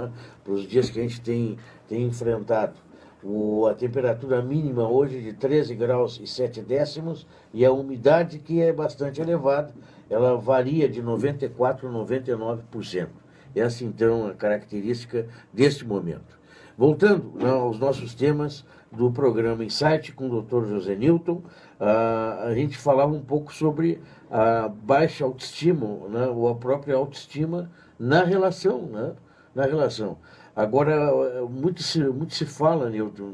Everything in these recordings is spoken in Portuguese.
né, para os dias que a gente tem enfrentado. A temperatura mínima hoje de 13 graus e 7 décimos e a umidade, que é bastante elevada, ela varia de 94% a 99%. Essa, então, é a característica deste momento. Voltando aos nossos temas do programa Insight com o Dr. José Newton, a gente falava um pouco sobre a baixa autoestima, né, ou a própria autoestima na relação, né, na relação. Agora, muito se fala, Newton,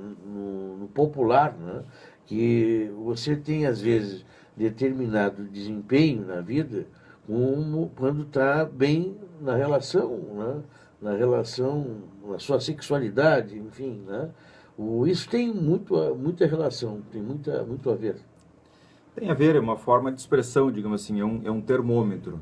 no popular, né, que você tem, às vezes, determinado desempenho na vida como quando está bem na relação, né, na sua sexualidade, enfim, né? Isso tem muita relação, tem muito a ver. Tem a ver, é uma forma de expressão, digamos assim, é um termômetro.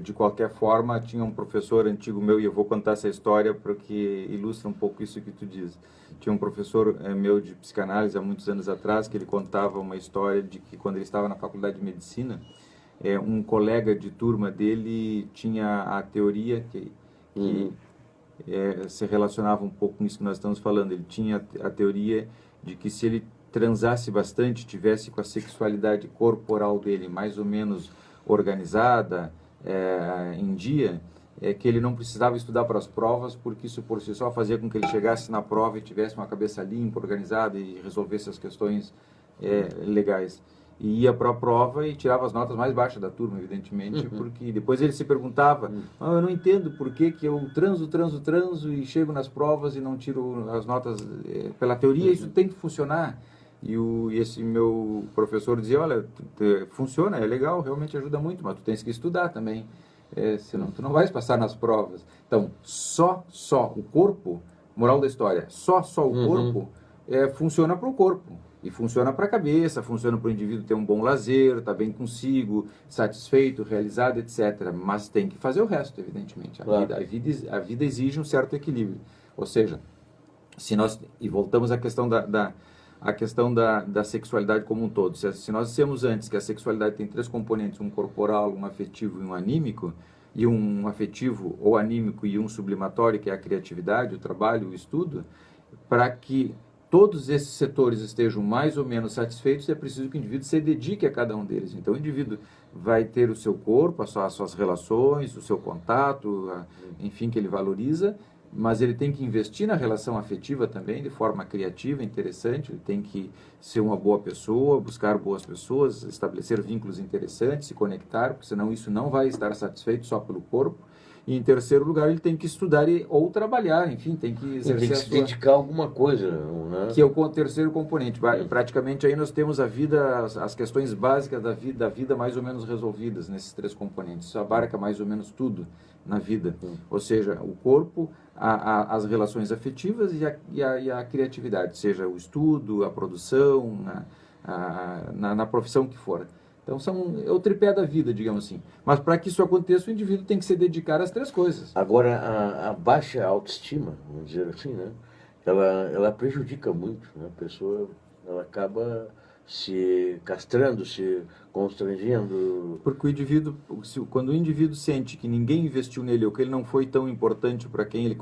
De qualquer forma, tinha um professor antigo meu, e eu vou contar essa história porque ilustra um pouco isso que tu diz. Tinha um professor meu de psicanálise há muitos anos atrás, que ele contava uma história de que quando ele estava na faculdade de medicina, um colega de turma dele tinha a teoria que se relacionava um pouco com isso que nós estamos falando. Ele tinha a teoria de que se ele transasse bastante, tivesse com a sexualidade corporal dele mais ou menos organizada, em dia, que ele não precisava estudar para as provas, porque isso por si só fazia com que ele chegasse na prova e tivesse uma cabeça limpa, organizada e resolvesse as questões legais. E ia para a prova e tirava as notas mais baixas da turma, evidentemente, porque depois ele se perguntava, eu não entendo por que eu transo e chego nas provas e não tiro as notas. Pela teoria isso tem que funcionar. E esse meu professor dizia, olha, funciona, é legal, realmente ajuda muito, mas tu tens que estudar também, senão tu não vais passar nas provas. Então, só o corpo, moral da história, só o corpo funciona para o corpo. E funciona para a cabeça, funciona para o indivíduo ter um bom lazer, estar bem consigo, satisfeito, realizado, etc. Mas tem que fazer o resto, evidentemente. Claro. A vida exige um certo equilíbrio. Ou seja, e voltamos à questão da sexualidade como um todo. Se nós dissemos antes que a sexualidade tem 3 componentes, um corporal, um afetivo e um anímico, e um afetivo ou anímico e um sublimatório, que é a criatividade, o trabalho, o estudo, para que todos esses setores estejam mais ou menos satisfeitos, é preciso que o indivíduo se dedique a cada um deles. Então, o indivíduo vai ter o seu corpo, as suas relações, o seu contato, enfim, que ele valoriza, mas ele tem que investir na relação afetiva também, de forma criativa, interessante. Ele tem que ser uma boa pessoa, buscar boas pessoas, estabelecer vínculos interessantes, se conectar, porque senão isso não vai estar satisfeito só pelo corpo. E, em terceiro lugar, ele tem que estudar ou trabalhar, enfim, tem que exercer tem que se dedicar a alguma coisa, né? Que é o terceiro componente. Praticamente aí nós temos a vida, as questões básicas da vida mais ou menos resolvidas nesses 3 componentes. Isso abarca mais ou menos tudo na vida. Ou seja, o corpo, as relações afetivas e a criatividade, seja o estudo, a produção, na profissão que for. Então, é o tripé da vida, digamos assim. Mas para que isso aconteça, o indivíduo tem que se dedicar às 3 coisas. Agora, a baixa autoestima, vamos dizer assim, né? Ela prejudica muito, né? A pessoa, ela acaba se castrando, se constrangendo. Porque quando o indivíduo sente que ninguém investiu nele, ou que ele não foi tão importante para quem ele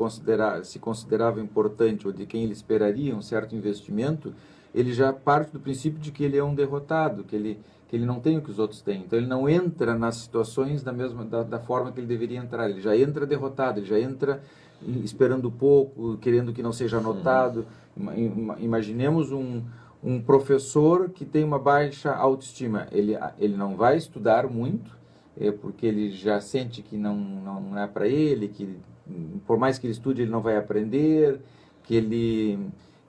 se considerava importante, ou de quem ele esperaria um certo investimento, ele já parte do princípio de que ele é um derrotado, que ele não tem o que os outros têm. Então ele não entra nas situações da forma que ele deveria entrar. Ele já entra derrotado, ele já entra esperando pouco, querendo que não seja notado. Imaginemos um professor que tem uma baixa autoestima. Ele não vai estudar muito, porque ele já sente que não é para ele, que por mais que ele estude ele não vai aprender, que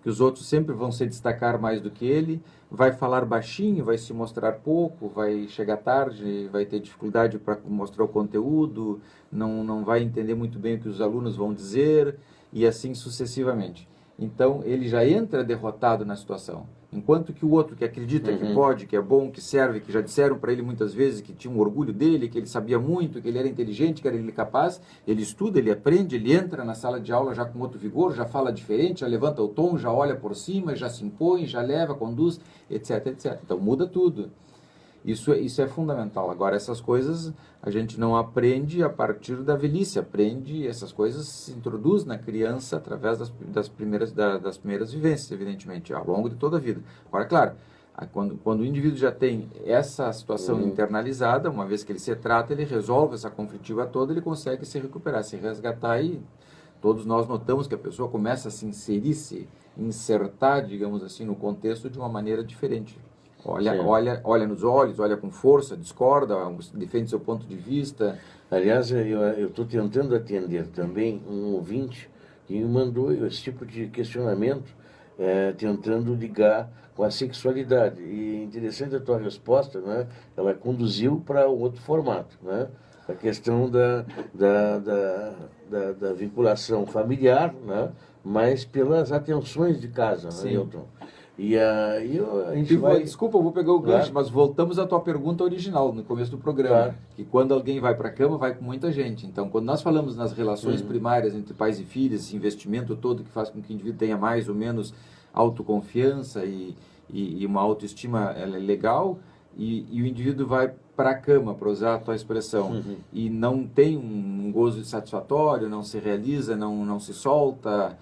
os outros sempre vão se destacar mais do que ele, vai falar baixinho, vai se mostrar pouco, vai chegar tarde, vai ter dificuldade para mostrar o conteúdo, não vai entender muito bem o que os alunos vão dizer, e assim sucessivamente. Então, ele já entra derrotado na situação. Enquanto que o outro que acredita que pode, que é bom, que serve, que já disseram para ele muitas vezes que tinha um orgulho dele, que ele sabia muito, que ele era inteligente, que era ele capaz, ele estuda, ele aprende, ele entra na sala de aula já com outro vigor, já fala diferente, já levanta o tom, já olha por cima, já se impõe, já leva, conduz, etc, etc. Então muda tudo. Isso é fundamental. Agora, essas coisas a gente não aprende a partir da velhice, aprende, essas coisas se introduz na criança através das primeiras vivências, evidentemente, ao longo de toda a vida. Agora, claro, quando o indivíduo já tem essa situação internalizada, uma vez que ele se trata, ele resolve essa conflitiva toda, ele consegue se recuperar, se resgatar, e todos nós notamos que a pessoa começa a se inserir, se insertar, digamos assim, no contexto de uma maneira diferente. Olha nos olhos, olha com força, discorda, defende seu ponto de vista. Aliás, eu estou tentando atender também um ouvinte que me mandou esse tipo de questionamento, tentando ligar com a sexualidade. E interessante a tua resposta, né? Ela conduziu para outro formato, né? A questão da vinculação familiar, né? Mas pelas atenções de casa, né, Hilton? E aí a gente vai... Desculpa, eu vou pegar o gancho, mas voltamos à tua pergunta original, no começo do programa, que quando alguém vai para a cama, vai com muita gente. Então, quando nós falamos nas relações primárias entre pais e filhos, esse investimento todo que faz com que o indivíduo tenha mais ou menos autoconfiança e uma autoestima legal, e o indivíduo vai para a cama, para usar a tua expressão, e não tem um gozo satisfatório, não se realiza, não se solta,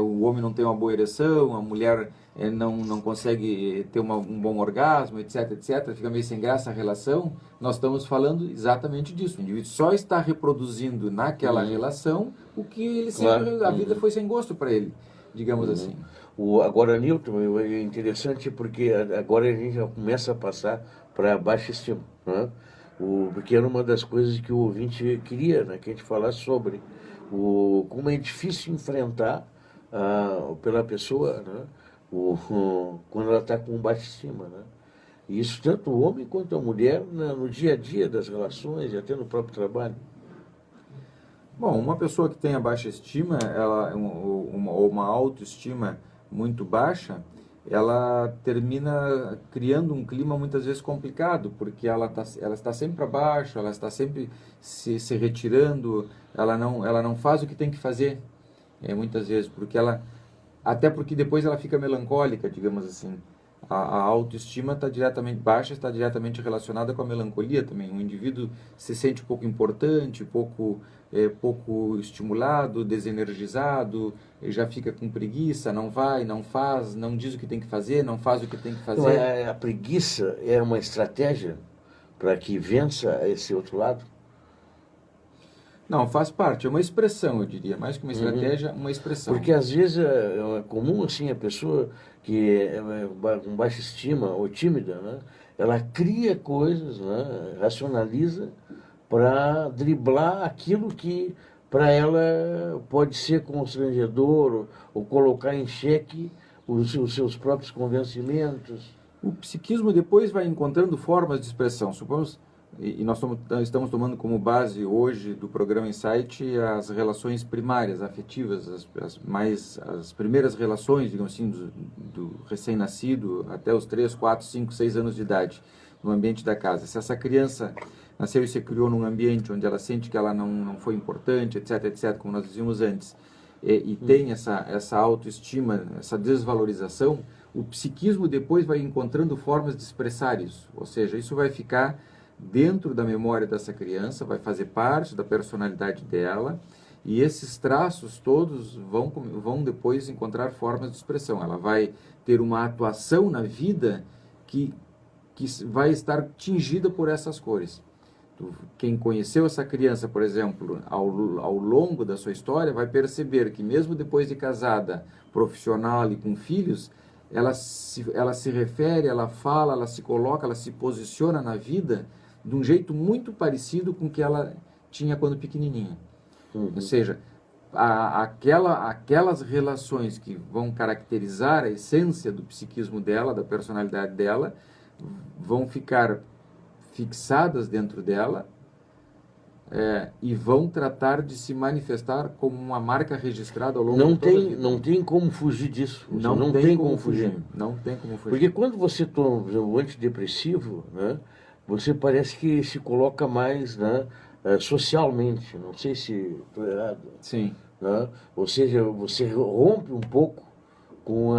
o homem não tem uma boa ereção, a mulher não consegue ter um bom orgasmo, etc, fica meio sem graça a relação. Nós estamos falando exatamente disso. O indivíduo só está reproduzindo naquela relação o que ele sempre, a vida foi sem gosto para ele, digamos assim. Agora, Newton, é interessante porque agora a gente já começa a passar para baixa estima, né? Porque era uma das coisas que o ouvinte queria, né, que a gente falasse sobre como é difícil enfrentar pela pessoa, né, quando ela está com baixa estima, né? E isso tanto o homem quanto a mulher, né, no dia a dia das relações e até no próprio trabalho. Bom, uma pessoa que tem a baixa estima, ou uma autoestima muito baixa, ela termina criando um clima muitas vezes complicado, porque ela está sempre para baixo, ela está sempre se retirando, ela não faz o que tem que fazer, muitas vezes, até porque depois ela fica melancólica, digamos assim. A autoestima está diretamente relacionada com a melancolia também. O indivíduo se sente pouco importante, pouco estimulado, desenergizado, já fica com preguiça, não vai, não faz, não diz o que tem que fazer, não faz o que tem que fazer. Então, a preguiça é uma estratégia para que vença esse outro lado? Não, faz parte, é uma expressão, eu diria, mais que uma estratégia, uma expressão. Porque às vezes é comum assim a pessoa que é com baixa estima ou tímida, né, ela cria coisas, né, racionaliza para driblar aquilo que para ela pode ser constrangedor ou colocar em xeque os seus próprios convencimentos. O psiquismo depois vai encontrando formas de expressão. Supomos, e nós estamos tomando como base hoje do programa Insight as relações primárias, afetivas, as primeiras relações, digamos assim, do recém-nascido até os 3, 4, 5, 6 anos de idade, no ambiente da casa. Se essa criança nasceu e se criou num ambiente onde ela sente que ela não foi importante, etc, como nós dizíamos antes, e tem essa autoestima, essa desvalorização, o psiquismo depois vai encontrando formas de expressar isso. Ou seja, isso vai ficar dentro da memória dessa criança, vai fazer parte da personalidade dela, e esses traços todos vão depois encontrar formas de expressão. Ela vai ter uma atuação na vida que vai estar tingida por essas cores. Quem conheceu essa criança, por exemplo, ao longo da sua história, vai perceber que mesmo depois de casada, profissional e com filhos, ela se refere, ela fala, ela se coloca, ela se posiciona na vida de um jeito muito parecido com o que ela tinha quando pequenininha. Ou seja, aquelas relações que vão caracterizar a essência do psiquismo dela, da personalidade dela, vão ficar fixadas dentro dela e vão tratar de se manifestar como uma marca registrada ao longo de toda a vida. Não tem como fugir disso. Não tem como fugir. Não tem como fugir. Porque quando você toma o antidepressivo, né, você parece que se coloca mais, né, socialmente. Não sei se estou errado. Sim. Né? Ou seja, você rompe um pouco com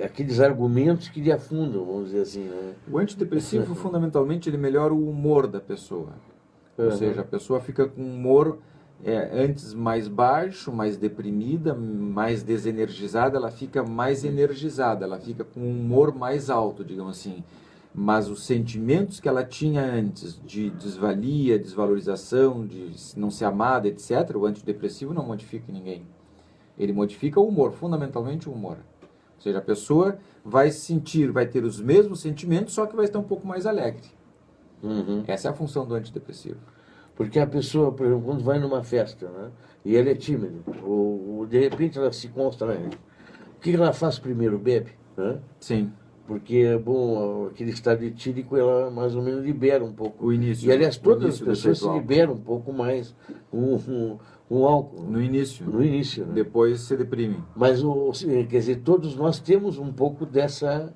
aqueles argumentos que lhe afundam, vamos dizer assim, né? O antidepressivo, fundamentalmente, ele melhora o humor da pessoa. Ou seja, a pessoa fica com um humor antes mais baixo, mais deprimida, mais desenergizada, ela fica mais energizada, ela fica com um humor mais alto, digamos assim. Mas os sentimentos que ela tinha antes de desvalia, desvalorização, de não ser amada, etc., o antidepressivo não modifica em ninguém. Ele modifica o humor, fundamentalmente o humor. Ou seja, a pessoa vai sentir, vai ter os mesmos sentimentos, só que vai estar um pouco mais alegre. Essa é a função do antidepressivo. Porque a pessoa, por exemplo, quando vai numa festa, né, e ela é tímida, ou de repente ela se constrange, o que ela faz primeiro? Bebe, né? Sim. Porque, bom, aquele estado etílico, ela mais ou menos libera um pouco. O início. E, aliás, todas as do pessoas se efeito álcool. liberam um pouco mais com álcool. No início. No início, né? Depois se deprime. Mas, quer dizer, todos nós temos um pouco dessa...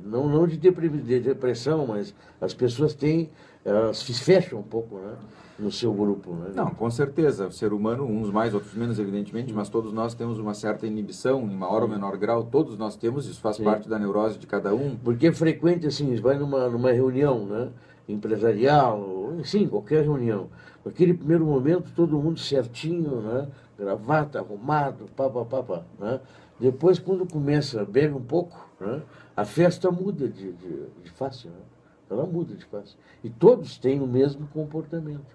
não de depressão, mas as pessoas têm, elas se fecham um pouco, né, no seu grupo, né? Não, com certeza. O ser humano, uns mais, outros menos, evidentemente, mas todos nós temos uma certa inibição, em maior ou menor grau, todos nós temos, isso faz parte da neurose de cada um. Porque é frequente, assim, vai numa reunião, né, empresarial, ou, sim, qualquer reunião. Naquele primeiro momento, todo mundo certinho, né, gravata, arrumado, pá, né? Depois, quando começa, bebe um pouco, né, a festa muda de face, né? Ela muda de face. E todos têm o mesmo comportamento.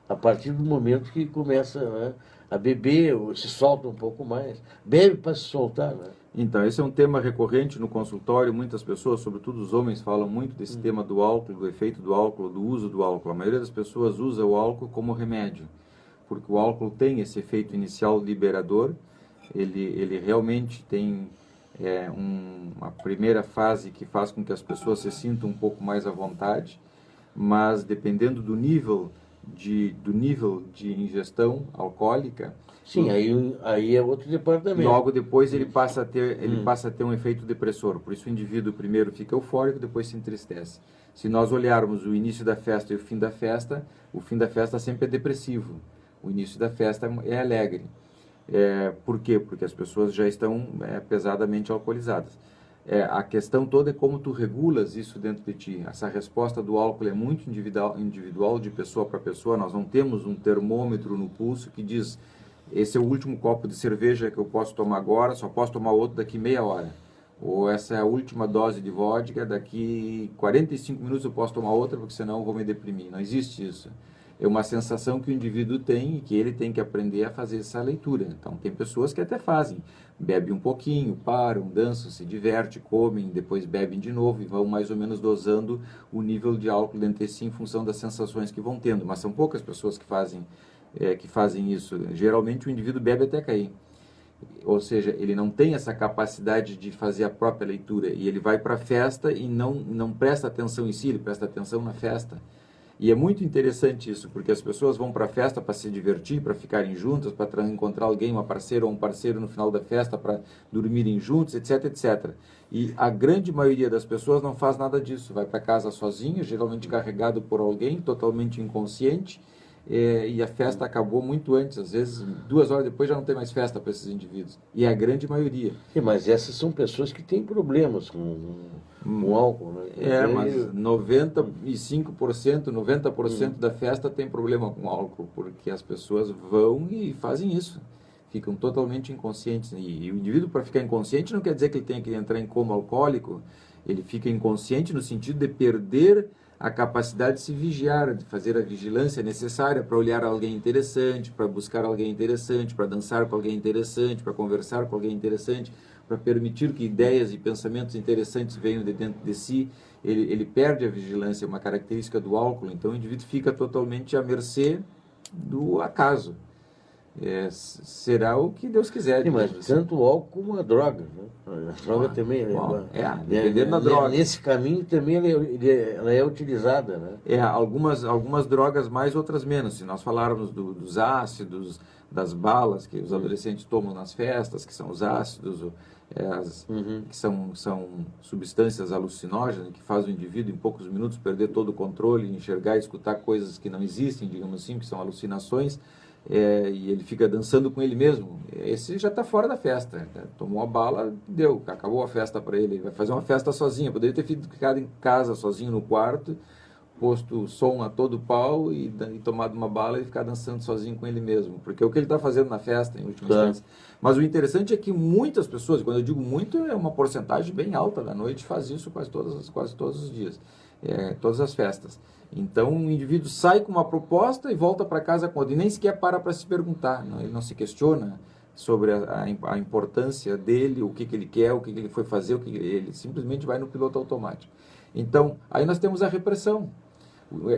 A partir do momento que começa, né, a beber, ou se solta um pouco mais. Bebe para se soltar, né? Então, esse é um tema recorrente no consultório. Muitas pessoas, sobretudo os homens, falam muito desse tema do álcool, do efeito do álcool, do uso do álcool. A maioria das pessoas usa o álcool como remédio, porque o álcool tem esse efeito inicial liberador. Ele realmente tem uma primeira fase que faz com que as pessoas se sintam um pouco mais à vontade, mas dependendo do nível de ingestão alcoólica, Sim, aí é outro departamento. logo depois ele passa a ter um efeito depressor. Por isso o indivíduo primeiro fica eufórico, depois se entristece. Se nós olharmos o início da festa e o fim da festa sempre é depressivo. O início da festa é alegre. Por quê? Porque as pessoas já estão pesadamente alcoolizadas. A questão toda é como tu regulas isso dentro de ti. Essa resposta do álcool é muito individual de pessoa para pessoa. Nós não temos um termômetro no pulso que diz: esse é o último copo de cerveja que eu posso tomar agora, só posso tomar outro daqui meia hora. Ou essa é a última dose de vodka, daqui 45 minutos eu posso tomar outra, porque senão eu vou me deprimir. Não existe isso. É uma sensação que o indivíduo tem e que ele tem que aprender a fazer essa leitura. Então, tem pessoas que até fazem. Bebem um pouquinho, param, dançam, se divertem, comem, depois bebem de novo e vão mais ou menos dosando o nível de álcool dentro de si em função das sensações que vão tendo. Mas são poucas pessoas que fazem isso. Geralmente, o indivíduo bebe até cair. Ou seja, ele não tem essa capacidade de fazer a própria leitura. E ele vai para a festa e não presta atenção em si, ele presta atenção na festa. E é muito interessante isso, porque as pessoas vão para a festa para se divertir, para ficarem juntas, para encontrar alguém, uma parceira ou um parceiro no final da festa, para dormirem juntos, etc, etc. E a grande maioria das pessoas não faz nada disso. Vai para casa sozinha, geralmente carregado por alguém, totalmente inconsciente, e a festa acabou muito antes. Às vezes, 2 horas depois já não tem mais festa para esses indivíduos. E é a grande maioria. Sim, mas essas são pessoas que têm problemas com álcool, né? Mas 95%, 90% da festa tem problema com álcool, porque as pessoas vão e fazem isso. Ficam totalmente inconscientes. E o indivíduo, para ficar inconsciente, não quer dizer que ele tenha que entrar em coma alcoólico. Ele fica inconsciente no sentido de perder a capacidade de se vigiar, de fazer a vigilância necessária para olhar alguém interessante, para buscar alguém interessante, para dançar com alguém interessante, para conversar com alguém interessante, para permitir que ideias e pensamentos interessantes venham de dentro de si. Ele perde a vigilância, é uma característica do álcool. Então o indivíduo fica totalmente à mercê do acaso. Será o que Deus quiser. Sim, mas tanto o álcool como a droga, né? A droga também, dependendo da droga. Nesse caminho também ela é utilizada, né? Algumas drogas mais, outras menos. Se nós falarmos dos ácidos, das balas que os adolescentes tomam nas festas, que são os ácidos, que são substâncias alucinógenas que fazem o indivíduo em poucos minutos perder todo o controle, enxergar e escutar coisas que não existem, digamos assim, que são alucinações. e ele fica dançando com ele mesmo, esse já está fora da festa. Tomou uma bala, deu, acabou a festa para ele. Ele vai fazer uma festa sozinho. Poderia ter ficado em casa sozinho no quarto, posto o som a todo pau e tomado uma bala e ficar dançando sozinho com ele mesmo, porque é o que ele está fazendo na festa, em última instância. Mas o interessante é que muitas pessoas, quando eu digo muito, é uma porcentagem bem alta da noite, faz isso quase todos os dias, todas as festas. Então o indivíduo sai com uma proposta e volta para casa com outra, e nem sequer para se perguntar, não, ele não se questiona sobre a importância dele, o que ele quer, o que ele foi fazer, ele simplesmente vai no piloto automático. Então, aí nós temos a repressão.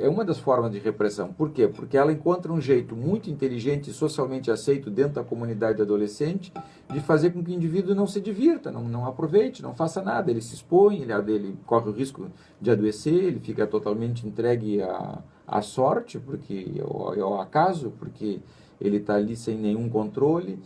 É uma das formas de repressão. Por quê? Porque ela encontra um jeito muito inteligente e socialmente aceito dentro da comunidade adolescente de fazer com que o indivíduo não se divirta, não aproveite, não faça nada. Ele se expõe, ele corre o risco de adoecer, ele fica totalmente entregue à sorte, porque ao acaso, porque ele está ali sem nenhum controle.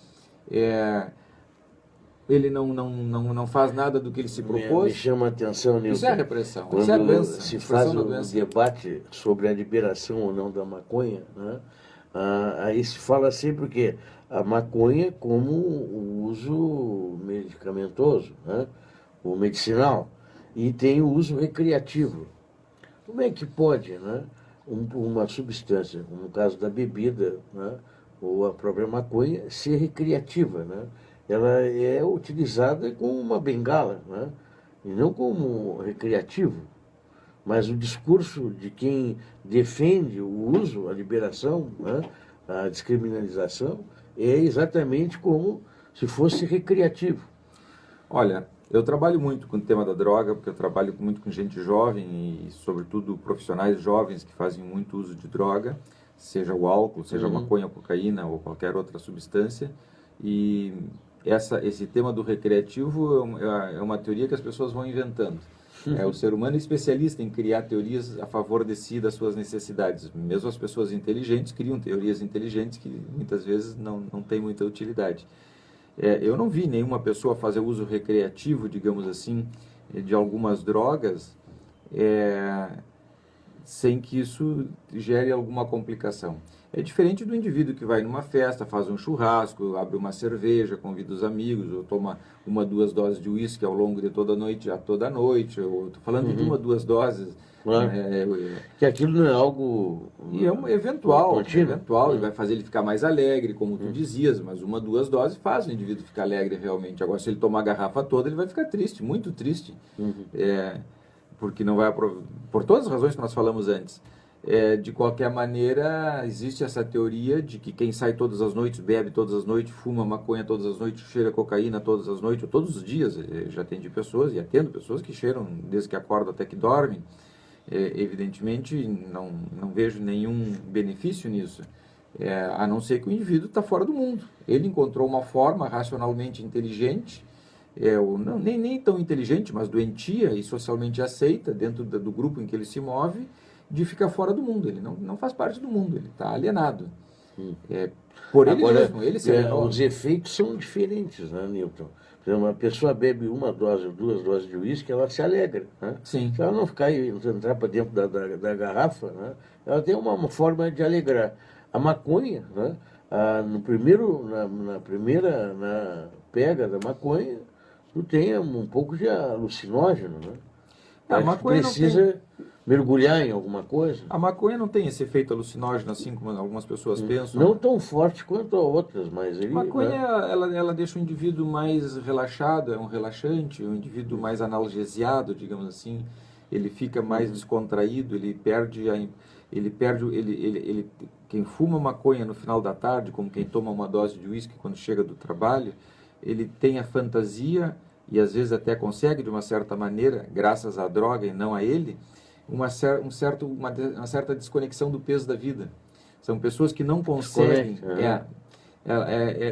Ele não faz nada do que ele se propôs. Me chama a atenção, Nilton. Isso é repressão. Quando isso é doença. se faz um doença. debate sobre a liberação ou não da maconha, né? Aí se fala sempre que a maconha como o uso medicamentoso, né? O medicinal, e tem o uso recreativo. Como é que pode, né? Uma substância, como no caso da bebida, né? Ou a própria maconha, ser recreativa, né? Ela é utilizada como uma bengala, né? E não como recreativo. Mas o discurso de quem defende o uso, a liberação, né? A descriminalização, é exatamente como se fosse recreativo. Olha, eu trabalho muito com o tema da droga, porque eu trabalho muito com gente jovem e, sobretudo, profissionais jovens que fazem muito uso de droga, seja o álcool, seja a maconha, a cocaína ou qualquer outra substância. E esse tema do recreativo é uma teoria que as pessoas vão inventando. O ser humano é especialista em criar teorias a favor de si, das suas necessidades. Mesmo as pessoas inteligentes criam teorias inteligentes que muitas vezes não têm muita utilidade. Eu não vi nenhuma pessoa fazer uso recreativo, digamos assim, de algumas drogas, sem que isso gere alguma complicação. É diferente do indivíduo que vai numa festa, faz um churrasco, abre uma cerveja, convida os amigos, ou toma 1-2 doses de uísque ao longo de toda noite, ou estou falando de 1-2 doses. Que aquilo não é algo... E é eventual, contínuo. E vai fazer ele ficar mais alegre, como tu dizias, mas 1-2 doses faz o indivíduo ficar alegre realmente. Agora, se ele tomar a garrafa toda, ele vai ficar triste, muito triste. Porque não vai... Por todas as razões que nós falamos antes. De qualquer maneira, existe essa teoria de que quem sai todas as noites, bebe todas as noites, fuma maconha todas as noites, cheira cocaína todas as noites, ou todos os dias. Já atendi pessoas, e atendo pessoas que cheiram desde que acordam até que dormem. Evidentemente, não vejo nenhum benefício nisso, a não ser que o indivíduo está fora do mundo. Ele encontrou uma forma racionalmente inteligente, nem tão inteligente, mas doentia e socialmente aceita, dentro do grupo em que ele se move, de ficar fora do mundo. Ele não faz parte do mundo, ele está alienado. Por ele Agora, mesmo, ele se alienou. os efeitos são diferentes, né, Nilton? Por exemplo, uma pessoa bebe 1 dose ou 2 doses de uísque, ela se alegra, né? Sim. Se ela não entrar para dentro da garrafa, né, ela tem uma forma de alegrar. A maconha, né, na primeira pega da maconha, tu tem um pouco de alucinógeno, né? A maconha precisa mergulhar em alguma coisa. A maconha não tem esse efeito alucinógeno, assim como algumas pessoas pensam. Não tão forte quanto outras, mas ele... A maconha, ela deixa o indivíduo mais relaxado, é um relaxante, um indivíduo mais analgesiado, digamos assim. Ele fica mais descontraído, quem fuma maconha no final da tarde, como quem toma uma dose de uísque quando chega do trabalho, ele tem a fantasia, e às vezes até consegue, de uma certa maneira, graças à droga e não a ele, uma certa desconexão do peso da vida. São pessoas que não conseguem...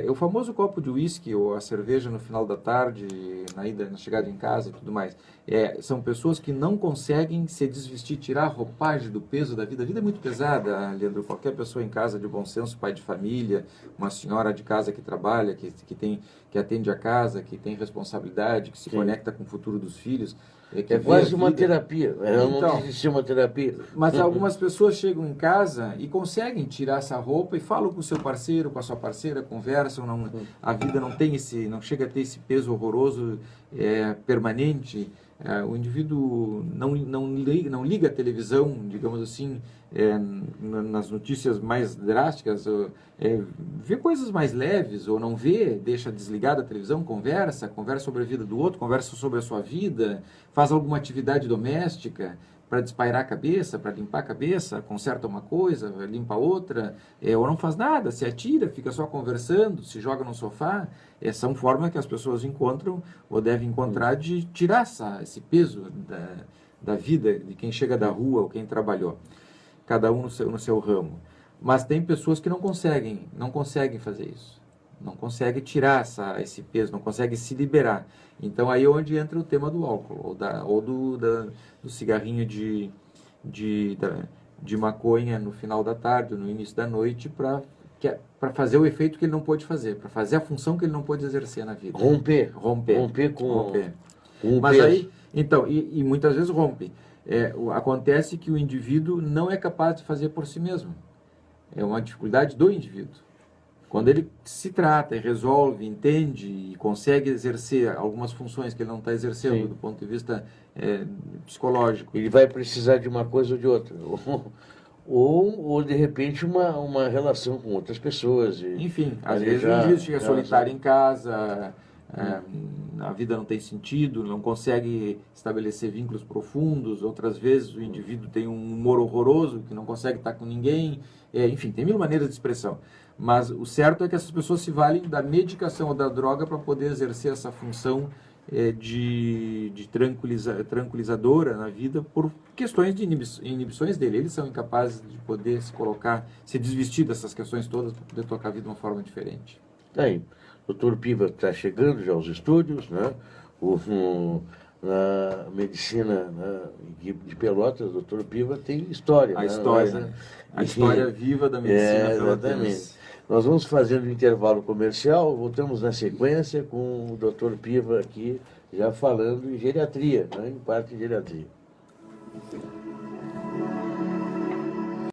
o famoso copo de uísque ou a cerveja no final da tarde, na chegada em casa e tudo mais. São pessoas que não conseguem se desvestir, tirar a roupagem do peso da vida. A vida é muito pesada, Leandro. Qualquer pessoa em casa de bom senso, pai de família, uma senhora de casa que trabalha, que atende a casa, que tem responsabilidade, que se conecta com o futuro dos filhos, É quase uma terapia. Não deixa de ser uma terapia. Mas algumas pessoas chegam em casa e conseguem tirar essa roupa e falam com o seu parceiro, com a sua parceira, conversam. A vida não chega a ter esse peso horroroso permanente. O indivíduo não liga a televisão, digamos assim, nas notícias mais drásticas, vê coisas mais leves, ou não vê, deixa desligada a televisão, conversa sobre a vida do outro, conversa sobre a sua vida, faz alguma atividade doméstica para despairar a cabeça, para limpar a cabeça, conserta uma coisa, limpa outra, ou não faz nada, se atira, fica só conversando, se joga no sofá. São formas que as pessoas encontram ou devem encontrar de tirar esse peso da vida de quem chega da rua ou quem trabalhou, cada um no seu ramo. Mas tem pessoas que não conseguem fazer isso, não conseguem tirar esse peso, não conseguem se liberar. Então aí é onde entra o tema do álcool, ou do cigarrinho de maconha no final da tarde, no início da noite, para fazer o efeito que ele não pôde fazer, para fazer a função que ele não pôde exercer na vida. Romper com Mas aí, então, e muitas vezes rompe. Acontece que o indivíduo não é capaz de fazer por si mesmo. É uma dificuldade do indivíduo. Quando ele se trata e resolve, entende e consegue exercer algumas funções que ele não está exercendo, sim, do ponto de vista psicológico. Ele vai precisar de uma coisa ou de outra. Ou de repente, uma relação com outras pessoas. Enfim, às vezes o indivíduo fica solitário em casa, a vida não tem sentido, não consegue estabelecer vínculos profundos. Outras vezes o indivíduo tem um humor horroroso, que não consegue estar com ninguém. Enfim, tem mil maneiras de expressão. Mas o certo é que essas pessoas se valem da medicação ou da droga para poder exercer essa função de tranquilizadora na vida por questões de inibições dele. Eles são incapazes de poder se desvestir dessas questões todas para poder tocar a vida de uma forma diferente. Tá aí. O Dr. Piva está chegando já aos estúdios, né? Na medicina, né, de Pelotas, o Dr. Piva tem história. A história viva da medicina pelotense. Nós vamos fazendo um intervalo comercial, voltamos na sequência com o Dr. Piva aqui, já falando em geriatria, né, em parte de geriatria.